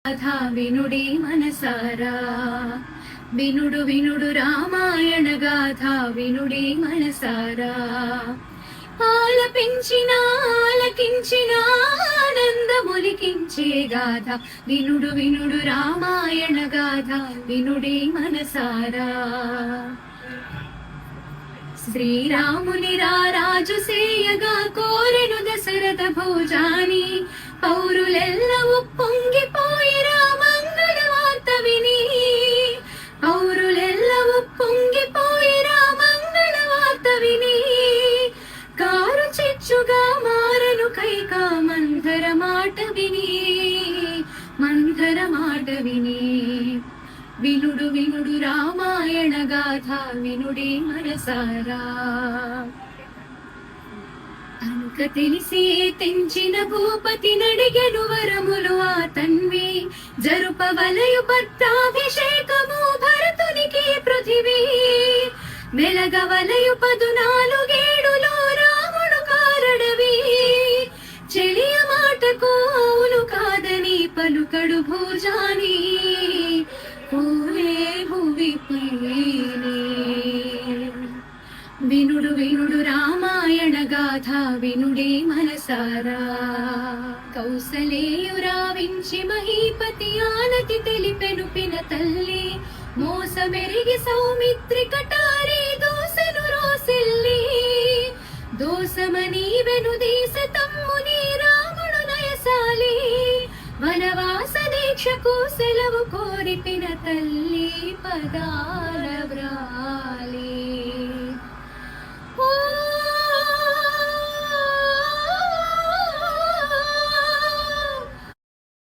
కథ వినుడి మనసారా, వినుడు వినుడు రామాయణ గాథ వినుడి మనసారా. ఆలపించిన ఆలకించిన ఆనందములికించే గాథ వినుడు వినుడు రామాయణ గాథ వినుడి మనసారా. శ్రీరాముని రారాజు సేయగా కోరెను దశరథ భోజాని, పౌరులెల్ల ఉప్పొంగిపోయిరా మంగళ వార్త విని, పౌరులెల్ల ఉప్పొంగిపోయిరా మంగళ వార్త విని. కారు చిచ్చుగా మారెను కైకా మంథర మాట విని, మంథర మాట విని. వినుడు వినుడు రామాయణ గాథ వినుడి మనసారా. అంక తెలిసి తెంచిన భూపతి నడిగెను వరములు ఆ తన్వి, జరుపవలయు పట్టాభిషేకము భరతునికి పృథివీ. మెలగవలయు 14 రాముడు కారడవి, చెలియ మాటకు అవును కాదని పలుకడు భోజాని, పూలే భువిపైనే. వినుడు వినుడు రామాయణ గాథ వినుడే మనసారా. కౌసలేయురావించి మహీపతి ఆనతి తెలిపెను పిన తల్లి, మోసమెరిగి సౌమిత్రి కటారి దోసెను రోసిల్లి. దోసమని వెనుదీస తమ్ముని రాముడు నయసాలి, వనవాస దీక్షకు సెలవు కోరిపిన తల్లి పదాల వ్రా